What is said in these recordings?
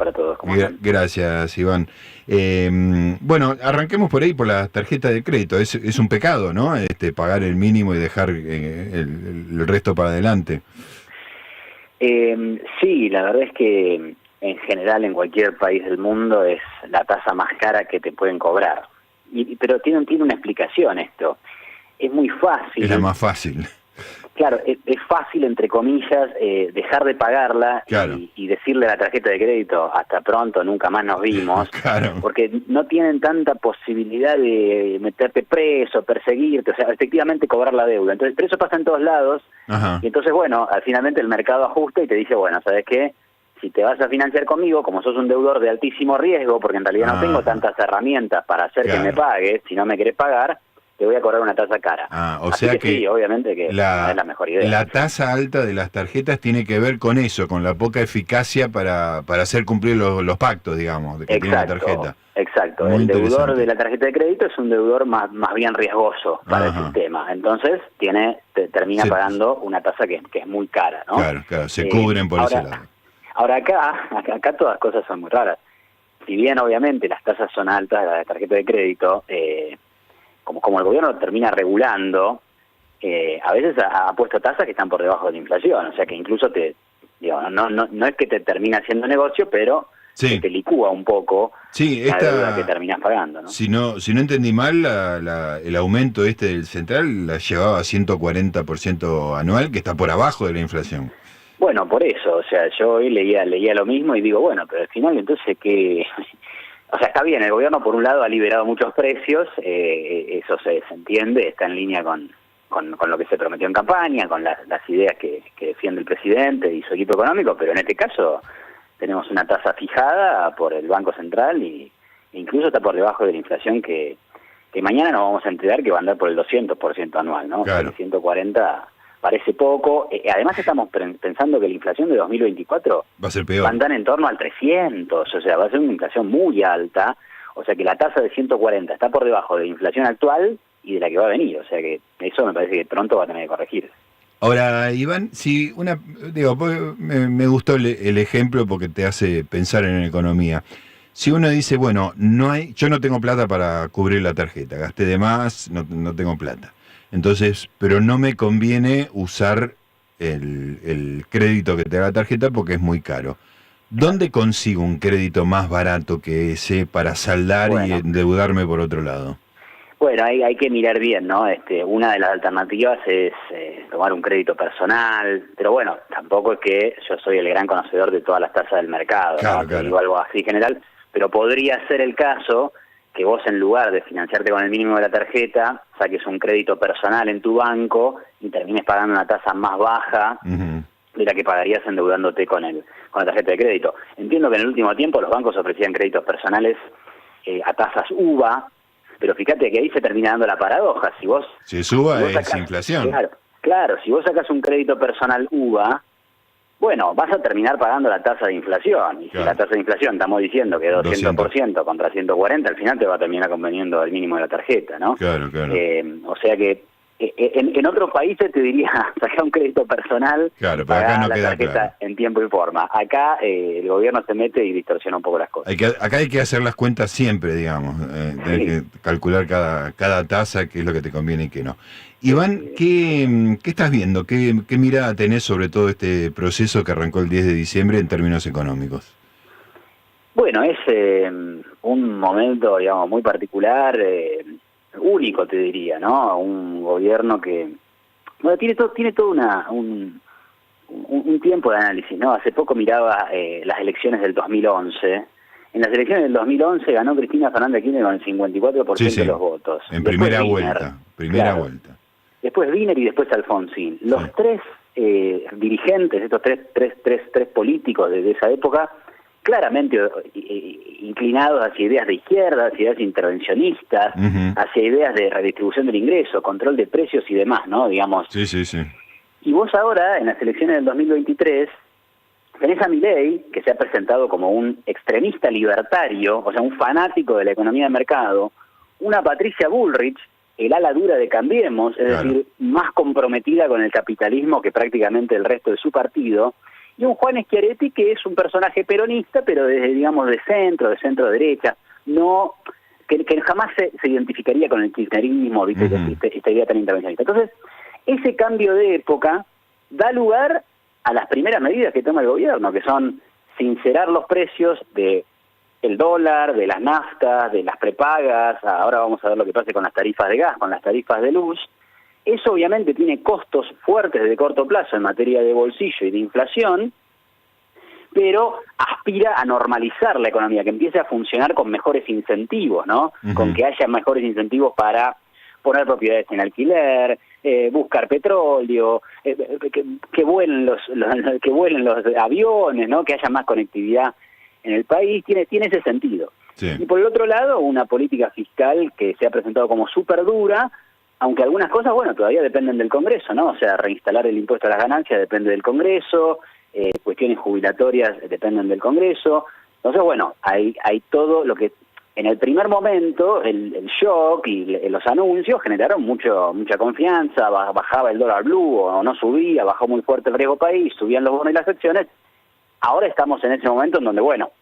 para todos. ¿Cómo están? Gracias, Iván. Bueno, arranquemos por ahí, por la tarjeta de crédito. Es un pecado, ¿no? Pagar el mínimo y dejar el resto para adelante. Sí, la verdad es que en general en cualquier país del mundo es la tasa más cara que te pueden cobrar. Pero tiene una explicación esto. Es muy fácil. Es la más fácil. Claro, es fácil, entre comillas, dejar de pagarla. Claro. y decirle a la tarjeta de crédito, hasta pronto, nunca más nos vimos, Claro. porque no tienen tanta posibilidad de meterte preso, perseguirte, o sea, efectivamente cobrar la deuda. Entonces, pero eso pasa en todos lados. Ajá. Y entonces, bueno, finalmente el mercado ajusta y te dice, bueno, ¿sabes qué? Si te vas a financiar conmigo, como sos un deudor de altísimo riesgo, porque en realidad no tengo tantas herramientas para hacer que me pagues, si no me querés pagar, te voy a cobrar una tasa cara. O Así sea que sí, obviamente que no es la mejor idea. La tasa alta de las tarjetas tiene que ver con eso, con la poca eficacia para hacer cumplir los pactos, digamos, de que tiene la tarjeta. Exacto. Muy el deudor interesante. de la tarjeta de crédito es un deudor más bien riesgoso para el sistema. Entonces termina pagando una tasa que es muy cara, ¿no? Claro, se cubren por ese lado. Ahora acá todas las cosas son muy raras. Si bien obviamente las tasas son altas de la tarjeta de crédito, como el gobierno termina regulando, a veces ha puesto tasas que están por debajo de la inflación, o sea que incluso no es que te termina haciendo negocio, pero te licúa un poco la deuda que terminás pagando, ¿no? Si no entendí mal, el aumento del central la llevaba a 140% anual, que está por abajo de la inflación. Bueno, por eso, o sea, yo hoy leía lo mismo y digo, bueno, pero al final entonces ¿qué? O sea, está bien, el gobierno por un lado ha liberado muchos precios, eso se entiende, está en línea con lo que se prometió en campaña, con las ideas que defiende el presidente y su equipo económico, pero en este caso tenemos una tasa fijada por el Banco Central e incluso está por debajo de la inflación que mañana nos vamos a enterar que va a andar por el 200% anual, ¿no? Claro. O sea, el 140 parece poco. Además estamos pensando que la inflación de 2024 va a ser peor. Va a andar en torno al 300, o sea, va a ser una inflación muy alta, o sea que la tasa de 140 está por debajo de la inflación actual y de la que va a venir, o sea que eso me parece que pronto va a tener que corregirse. Ahora, Iván, si me gustó el ejemplo porque te hace pensar en economía. Si uno dice, bueno, yo no tengo plata para cubrir la tarjeta, gasté de más, no tengo plata. Entonces, pero no me conviene usar el crédito que te da la tarjeta porque es muy caro. ¿Dónde consigo un crédito más barato que ese para saldar y endeudarme por otro lado? Bueno, hay que mirar bien, ¿no? Una de las alternativas es tomar un crédito personal, pero bueno, tampoco es que yo soy el gran conocedor de todas las tasas del mercado, claro, ¿no? Te digo algo así general, pero podría ser el caso que vos en lugar de financiarte con el mínimo de la tarjeta, saques un crédito personal en tu banco y termines pagando una tasa más baja de la que pagarías endeudándote con la tarjeta de crédito. Entiendo que en el último tiempo los bancos ofrecían créditos personales a tasas UVA, pero fíjate que ahí se termina dando la paradoja. Si vos es inflación. Claro, si vos sacás un crédito personal UVA, bueno, vas a terminar pagando la tasa de inflación. Y si la tasa de inflación estamos diciendo que es 200% contra 140, al final te va a terminar conveniendo el mínimo de la tarjeta, ¿no? Claro. O sea que en otros países te diría sacar un crédito personal, pagar la tarjeta en tiempo y forma. Acá el gobierno se mete y distorsiona un poco las cosas. Acá hay que hacer las cuentas siempre, digamos. Tenés que calcular cada tasa, qué es lo que te conviene y qué no. Iván, ¿qué estás viendo? ¿Qué mirada tenés sobre todo este proceso que arrancó el 10 de diciembre en términos económicos? Bueno, es un momento, digamos, muy particular, único te diría, ¿no? Un gobierno que tiene todo un tiempo de análisis, ¿no? Hace poco miraba las elecciones del 2011. En las elecciones del 2011 ganó Cristina Fernández de Kirchner con el 54% de los votos. En primera vuelta. Después Wiener y después Alfonsín. Los tres dirigentes, estos tres políticos de esa época, claramente inclinados hacia ideas de izquierda, hacia ideas intervencionistas, hacia ideas de redistribución del ingreso, control de precios y demás, ¿no? Digamos. Sí. Y vos ahora, en las elecciones del 2023, tenés a Milei, que se ha presentado como un extremista libertario, o sea, un fanático de la economía de mercado, una Patricia Bullrich, el ala dura de Cambiemos, es decir, más comprometida con el capitalismo que prácticamente el resto de su partido, y un Juan Schiaretti que es un personaje peronista, pero digamos de centro derecha, no que jamás se identificaría con el kirchnerismo, ¿viste? Esta idea tan intervencionista. Entonces, ese cambio de época da lugar a las primeras medidas que toma el gobierno, que son sincerar los precios de el dólar, de las naftas, de las prepagas. Ahora vamos a ver lo que pase con las tarifas de gas, con las tarifas de luz. Eso obviamente tiene costos fuertes de corto plazo en materia de bolsillo y de inflación, pero aspira a normalizar la economía, que empiece a funcionar con mejores incentivos, ¿no? Con que haya mejores incentivos para poner propiedades en alquiler, buscar petróleo, que vuelen los aviones, ¿no? Que haya más conectividad en el país, tiene ese sentido. Sí. Y por el otro lado, una política fiscal que se ha presentado como súper dura, aunque algunas cosas, bueno, todavía dependen del Congreso, ¿no? O sea, reinstalar el impuesto a las ganancias depende del Congreso, cuestiones jubilatorias dependen del Congreso. Entonces, bueno, hay todo lo que en el primer momento el shock y los anuncios generaron mucha confianza, bajaba el dólar blue o no subía, bajó muy fuerte el riesgo país, subían los bonos y las acciones. Ahora estamos en ese momento en donde, bueno,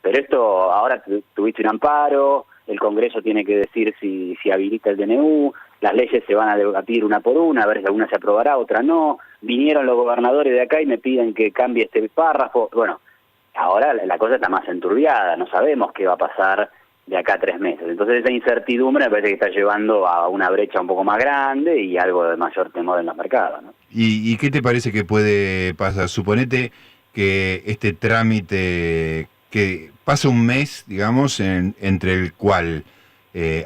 pero esto, ahora tuviste un amparo, el Congreso tiene que decir si habilita el DNU, las leyes se van a debatir una por una, a ver si alguna se aprobará, otra no. Vinieron los gobernadores de acá y me piden que cambie este párrafo. Bueno, ahora la cosa está más enturbiada, no sabemos qué va a pasar de acá a 3 meses. Entonces esa incertidumbre me parece que está llevando a una brecha un poco más grande y algo de mayor temor en los mercados, ¿no? ¿Y qué te parece que puede pasar? Suponete que este trámite, que pasa un mes, digamos, entre el cual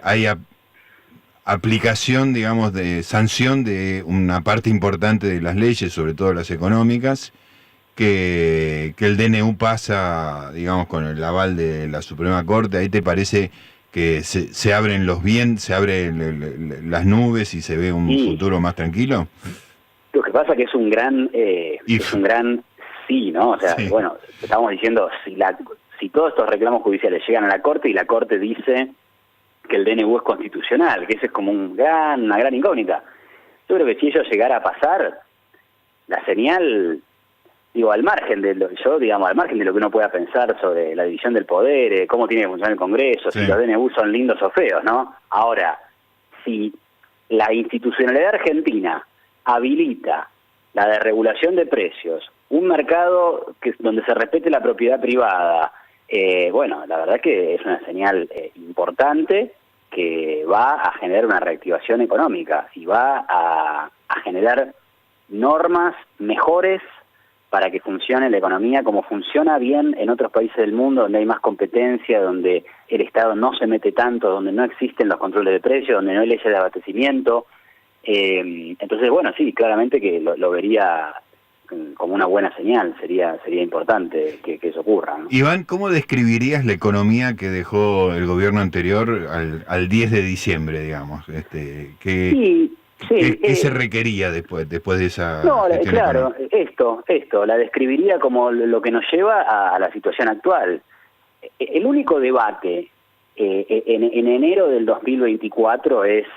haya aplicación, digamos, de sanción de una parte importante de las leyes, sobre todo las económicas, que el DNU pasa, digamos, con el aval de la Suprema Corte. ¿Ahí te parece que se abren se abren las nubes y se ve un futuro más tranquilo? Lo que pasa que es un gran sí, ¿no? O sea, sí. Bueno, estamos diciendo, si todos estos reclamos judiciales llegan a la Corte y la Corte dice que el DNU es constitucional, que ese es como una gran incógnita. Yo creo que si ello llegara a pasar, la señal, al margen de lo que uno pueda pensar sobre la división del poder, cómo tiene que funcionar el Congreso, sí, si los DNU son lindos o feos, ¿no? Ahora, si la institucionalidad argentina habilita la desregulación de precios, un mercado donde se respete la propiedad privada, bueno, la verdad que es una señal importante que va a generar una reactivación económica y va a generar normas mejores para que funcione la economía como funciona bien en otros países del mundo, donde hay más competencia, donde el Estado no se mete tanto, donde no existen los controles de precios, donde no hay leyes de abastecimiento. Entonces, bueno, sí, claramente que lo vería como una buena señal, sería importante que eso ocurra, ¿no? Iván, ¿cómo describirías la economía que dejó el gobierno anterior al 10 de diciembre, digamos? ¿Qué se requería después de esa gestión claro, económica? Esto, la describiría como lo que nos lleva a la situación actual. El único debate en enero del 2024 es,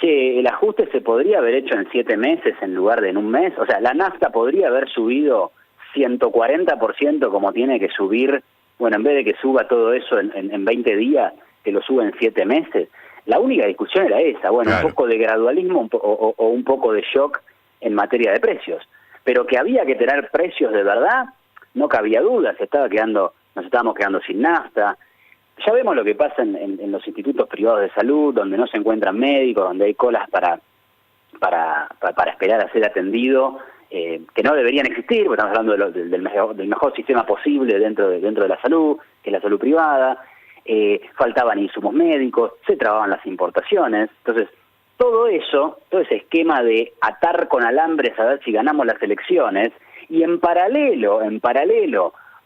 el ajuste se podría haber hecho en 7 meses en lugar de en un mes. O sea, la nafta podría haber subido 140% como tiene que subir, bueno, en vez de que suba todo eso en 20 días, que lo suba en 7 meses. La única discusión era esa, bueno, claro, un poco de gradualismo o un poco de shock en materia de precios. Pero que había que tener precios de verdad, no cabía duda, nos estábamos quedando sin nafta. Ya vemos lo que pasa en los institutos privados de salud, donde no se encuentran médicos, donde hay colas para esperar a ser atendido, que no deberían existir, porque estamos hablando del mejor sistema posible dentro de la salud, que es la salud privada. Faltaban insumos médicos, se trababan las importaciones. Entonces, todo ese esquema de atar con alambres a ver si ganamos las elecciones, y en paralelo,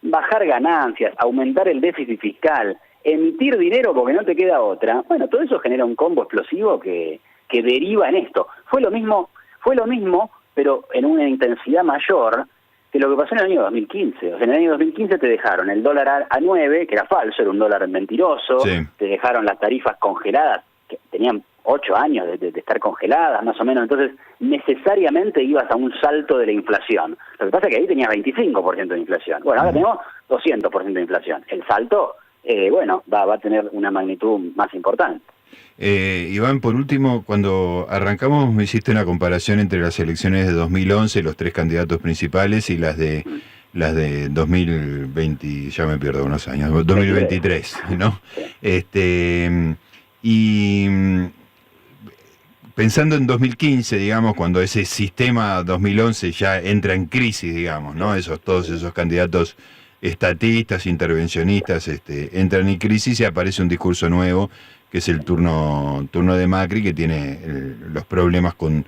bajar ganancias, aumentar el déficit fiscal, emitir dinero porque no te queda otra, bueno, todo eso genera un combo explosivo que deriva en esto. Fue lo mismo, pero en una intensidad mayor que lo que pasó en el año 2015. O sea, en el año 2015 te dejaron el dólar a 9, que era falso, era un dólar mentiroso, sí, te dejaron las tarifas congeladas, que tenían 8 años de estar congeladas, más o menos. Entonces, necesariamente ibas a un salto de la inflación. Lo que pasa es que ahí tenías 25% de inflación. Bueno, ahora tenemos 200% de inflación. El salto, va a tener una magnitud más importante. Iván, por último, cuando arrancamos me hiciste una comparación entre las elecciones de 2011, los 3 candidatos principales, y las de 2020, ya me pierdo unos años, 2023, ¿no? Y pensando en 2015, digamos, cuando ese sistema 2011 ya entra en crisis, digamos, ¿no? Todos esos candidatos estatistas, intervencionistas, entran en crisis y aparece un discurso nuevo, que es el turno de Macri, que tiene los problemas con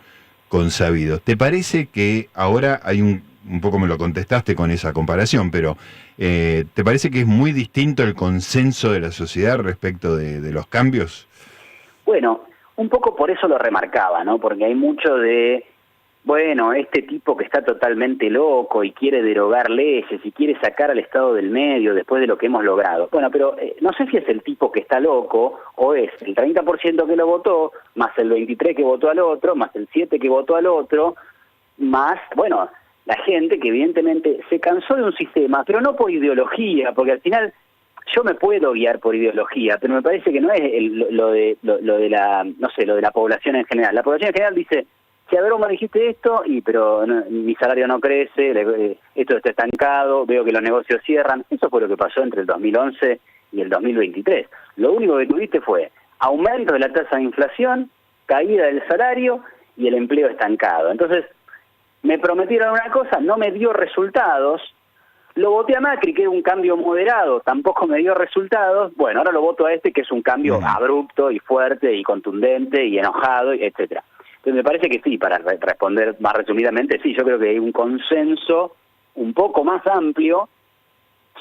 Sabido. ¿Te parece que ahora hay un poco me lo contestaste con esa comparación, pero ¿te parece que es muy distinto el consenso de la sociedad respecto de los cambios? Bueno, un poco por eso lo remarcaba, ¿no? Porque hay mucho de, este tipo que está totalmente loco y quiere derogar leyes y quiere sacar al Estado del medio después de lo que hemos logrado. Bueno, pero no sé si es el tipo que está loco o es el 30% que lo votó, más el 23% que votó al otro, más el 7% que votó al otro, más, la gente que evidentemente se cansó de un sistema, pero no por ideología, porque al final yo me puedo guiar por ideología, pero me parece que no es lo de la población en general. La población en general dice, si a broma dijiste esto, pero mi salario no crece, esto está estancado, veo que los negocios cierran. Eso fue lo que pasó entre el 2011 y el 2023. Lo único que tuviste fue aumento de la tasa de inflación, caída del salario y el empleo estancado. Entonces, me prometieron una cosa, no me dio resultados. Lo voté a Macri, que es un cambio moderado, tampoco me dio resultados. Bueno, ahora lo voto a que es un cambio abrupto y fuerte y contundente y enojado, etcétera. Entonces me parece que sí, para responder más resumidamente, sí, yo creo que hay un consenso un poco más amplio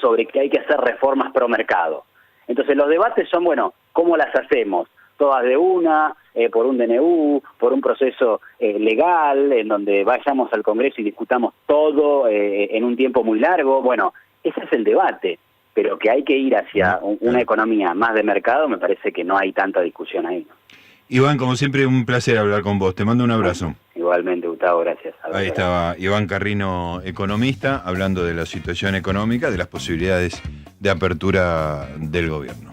sobre que hay que hacer reformas pro mercado. Entonces los debates son, ¿cómo las hacemos? Todas de una, por un DNU, por un proceso legal, en donde vayamos al Congreso y discutamos todo en un tiempo muy largo. Bueno, ese es el debate, pero que hay que ir hacia una economía más de mercado, me parece que no hay tanta discusión ahí, ¿no? Iván, como siempre, un placer hablar con vos. Te mando un abrazo. Igualmente, Gustavo, gracias. Ahí estaba Iván Carrino, economista, hablando de la situación económica, de las posibilidades de apertura del gobierno.